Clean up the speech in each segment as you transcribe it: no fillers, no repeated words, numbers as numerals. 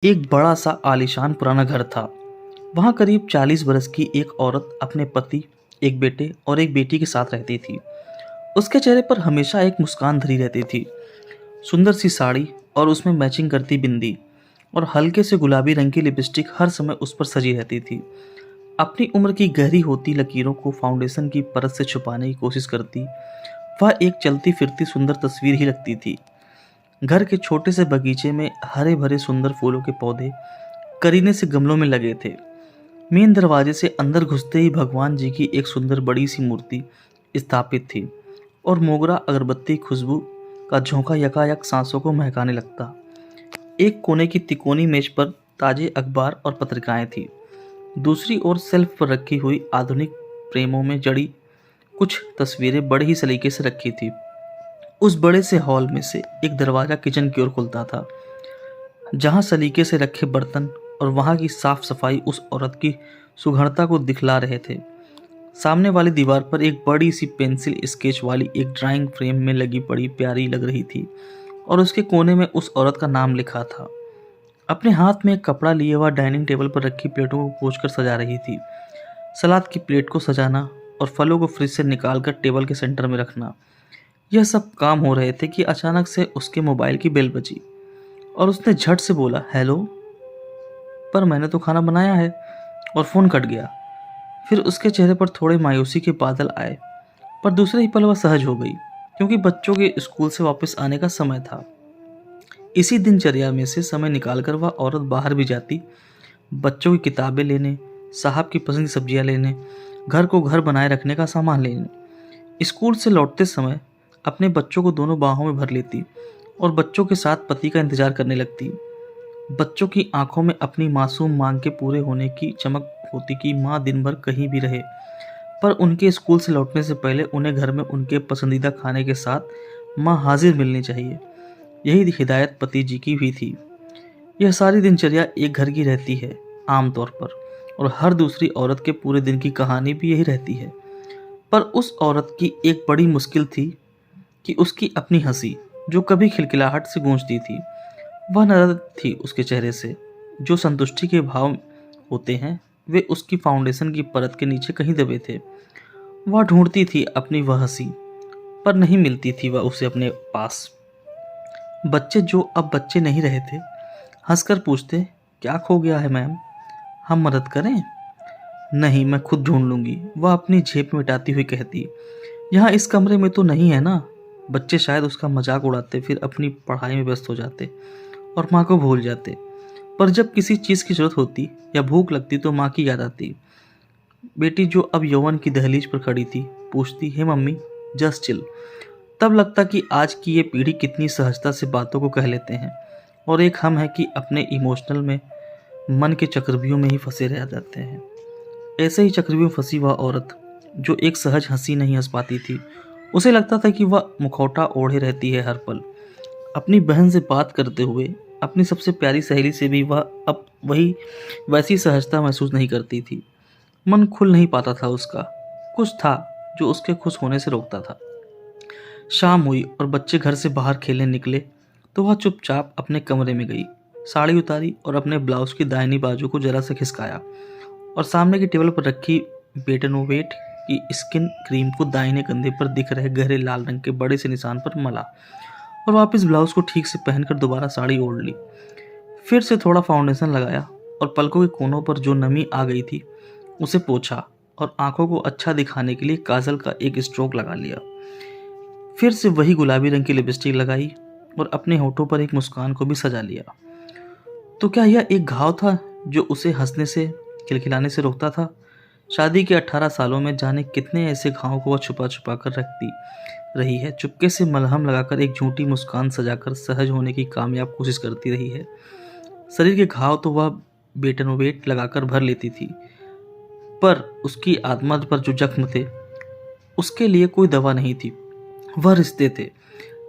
एक बड़ा सा आलीशान पुराना घर था। वहाँ करीब 40 बरस की एक औरत अपने पति, एक बेटे और एक बेटी के साथ रहती थी। उसके चेहरे पर हमेशा एक मुस्कान धरी रहती थी। सुंदर सी साड़ी और उसमें मैचिंग करती बिंदी और हल्के से गुलाबी रंग की लिपस्टिक हर समय उस पर सजी रहती थी। अपनी उम्र की गहरी होती लकीरों को फाउंडेशन की परत से छुपाने की कोशिश करती वह एक चलती फिरती सुंदर तस्वीर ही लगती थी। घर के छोटे से बगीचे में हरे भरे सुंदर फूलों के पौधे करीने से गमलों में लगे थे। मेन दरवाजे से अंदर घुसते ही भगवान जी की एक सुंदर बड़ी सी मूर्ति स्थापित थी और मोगरा अगरबत्ती खुशबू का झोंका यकायक सांसों को महकाने लगता। एक कोने की तिकोनी मेज पर ताजे अखबार और पत्रिकाएं थी। दूसरी ओर सेल्फ पर रखी हुई आधुनिक प्रेमों में जड़ी कुछ तस्वीरें बड़े ही सलीके से रखी थी। उस बड़े से हॉल में से एक दरवाजा किचन की ओर खुलता था, जहां सलीके से रखे बर्तन और वहां की साफ सफाई उस औरत की सुघड़ता को दिखला रहे थे। सामने वाली दीवार पर एक बड़ी सी पेंसिल स्केच वाली एक ड्राइंग फ्रेम में लगी बड़ी प्यारी लग रही थी और उसके कोने में उस औरत का नाम लिखा था। अपने हाथ में एक कपड़ा लिए वह डाइनिंग टेबल पर रखी प्लेटों को पोंछकर सजा रही थी। सलाद की प्लेट को सजाना और फलों को फ्रिज से निकालकर टेबल के सेंटर में रखना, यह सब काम हो रहे थे कि अचानक से उसके मोबाइल की बेल बजी और उसने झट से बोला, हेलो। पर मैंने तो खाना बनाया है। और फोन कट गया। फिर उसके चेहरे पर थोड़े मायूसी के बादल आए, पर दूसरे ही पल वह सहज हो गई, क्योंकि बच्चों के स्कूल से वापस आने का समय था। इसी दिनचर्या में से समय निकालकर वह औरत बाहर भी जाती, बच्चों की किताबें लेने, साहब की पसंद की सब्जियां लेने, घर को घर बनाए रखने का सामान लेने। स्कूल से लौटते समय अपने बच्चों को दोनों बाहों में भर लेती और बच्चों के साथ पति का इंतजार करने लगती। बच्चों की आंखों में अपनी मासूम मांग के पूरे होने की चमक होती कि माँ दिन भर कहीं भी रहे, पर उनके स्कूल से लौटने से पहले उन्हें घर में उनके पसंदीदा खाने के साथ माँ हाजिर मिलनी चाहिए। यही हिदायत पति जी की भी थी। यह सारी दिनचर्या एक घर की रहती है आमतौर पर, और हर दूसरी औरत के पूरे दिन की कहानी भी यही रहती है। पर उस औरत की एक बड़ी मुश्किल थी कि उसकी अपनी हंसी, जो कभी खिलखिलाहट से गूंजती थी, वह नाराज थी उसके चेहरे से। जो संतुष्टि के भाव होते हैं वे उसकी फाउंडेशन की परत के नीचे कहीं दबे थे। वह ढूंढती थी अपनी वह हंसी, पर नहीं मिलती थी वह उसे अपने पास। बच्चे जो अब बच्चे नहीं रहे थे, हंसकर पूछते, क्या खो गया है मैम, हम मदद करें? नहीं, मैं खुद ढूंढ लूंगी, वह अपनी जेब में मिटाती हुई कहती। यहाँ इस कमरे में तो नहीं है ना। बच्चे शायद उसका मजाक उड़ाते, फिर अपनी पढ़ाई में व्यस्त हो जाते और माँ को भूल जाते। पर जब किसी चीज़ की जरूरत होती या भूख लगती तो माँ की याद आती। बेटी जो अब यौवन की दहलीज पर खड़ी थी पूछती, हे मम्मी, जस्ट चिल। तब लगता कि आज की ये पीढ़ी कितनी सहजता से बातों को कह लेते हैं, और एक हम है कि अपने इमोशनल में मन के चक्रव्यूह में ही फंसे रह जाते हैं। ऐसे ही चक्रव्यूह फंसी वह औरत, जो एक सहज हंसी नहीं हंस पाती थी। उसे लगता था कि वह मुखौटा ओढ़े रहती है हर पल। अपनी बहन से बात करते हुए, अपनी सबसे प्यारी सहेली से भी वह अब वही वैसी सहजता महसूस नहीं करती थी। मन खुल नहीं पाता था उसका। कुछ था जो उसके खुश होने से रोकता था। शाम हुई और बच्चे घर से बाहर खेलने निकले तो वह चुपचाप अपने कमरे में गई, साड़ी उतारी और अपने ब्लाउज की दाहिनी बाजू को जरा से खिसकाया और सामने की टेबल पर रखी बेटनोवेट की स्किन क्रीम को दाहिने कंधे पर दिख रहे गहरे लाल रंग के बड़े से निशान पर मला और वापस ब्लाउज को ठीक से पहनकर दोबारा साड़ी ओढ़ ली। फिर से थोड़ा फाउंडेशन लगाया और पलकों के कोनों पर जो नमी आ गई थी उसे पोंछा और आंखों को अच्छा दिखाने के लिए काजल का एक स्ट्रोक लगा लिया। फिर से वही गुलाबी रंग की लिपस्टिक लगाई और अपने होठों पर एक मुस्कान को भी सजा लिया। तो क्या यह एक घाव था जो उसे हंसने से, खिलखिलाने से रोकता था? शादी के 18 सालों में जाने कितने ऐसे घावों को वह छुपा छुपा कर रखती रही है, चुपके से मलहम लगाकर एक झूठी मुस्कान सजाकर सहज होने की कामयाब कोशिश करती रही है। शरीर के घाव तो वह बेटनोवेट लगाकर भर लेती थी, पर उसकी आत्मा पर जो जख्म थे उसके लिए कोई दवा नहीं थी। वह रिश्ते थे,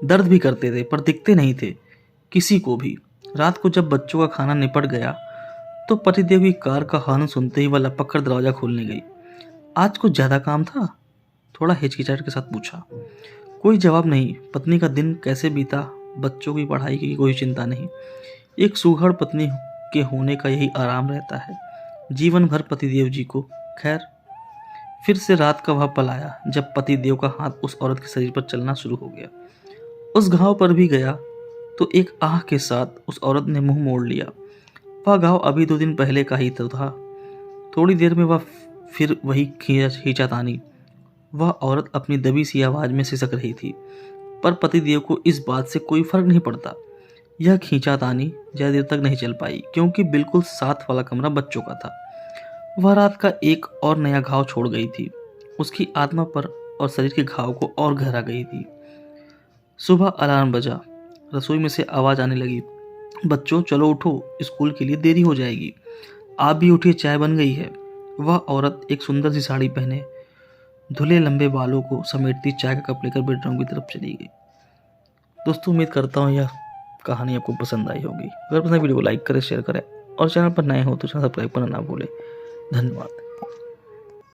दर्द भी करते थे, पर दिखते नहीं थे किसी को भी। रात को जब बच्चों का खाना निपट गया तो पतिदेव की कार का हॉर्न सुनते ही वह लपक कर दरवाजा खोलने गई। आज कुछ ज्यादा काम था? थोड़ा हिचकिचाहट के साथ पूछा। कोई जवाब नहीं। पत्नी का दिन कैसे बीता, बच्चों की पढ़ाई की कोई चिंता नहीं। एक सुघड़ पत्नी के होने का यही आराम रहता है जीवन भर पतिदेव जी को। खैर, फिर से रात का वह पल आया जब पतिदेव का हाथ उस औरत के शरीर पर चलना शुरू हो गया। उस घाव पर भी गया तो एक आह के साथ उस औरत ने मुंह मोड़ लिया। वह घाव अभी 2 दिन पहले का ही तो था। थोड़ी देर में वह फिर वही खींचातानी। वह औरत अपनी दबी सी आवाज में सिसक रही थी, पर पतिदेव को इस बात से कोई फर्क नहीं पड़ता। यह खींचातानी ज्यादा देर तक नहीं चल पाई, क्योंकि बिल्कुल साथ वाला कमरा बच चुका था। वह रात का एक और नया घाव छोड़ गई थी। उसकी आत्मा पर और शरीर के घाव को और गहरा गई थी। सुबह अलार्म बजा। रसोई में से आवाज आने लगी, बच्चों चलो उठो, स्कूल के लिए देरी हो जाएगी। आप भी उठिए, चाय बन गई है। वह औरत एक सुंदर सी साड़ी पहने धुले लंबे बालों को समेटती चाय का कप लेकर बेडरूम की तरफ चली गई। दोस्तों, उम्मीद करता हूँ यह कहानी आपको पसंद आई होगी। अगर पसंद है वीडियो को लाइक करें, शेयर करें और चैनल पर नए हो तो चैनल सब्सक्राइब करना ना भूलें। धन्यवाद।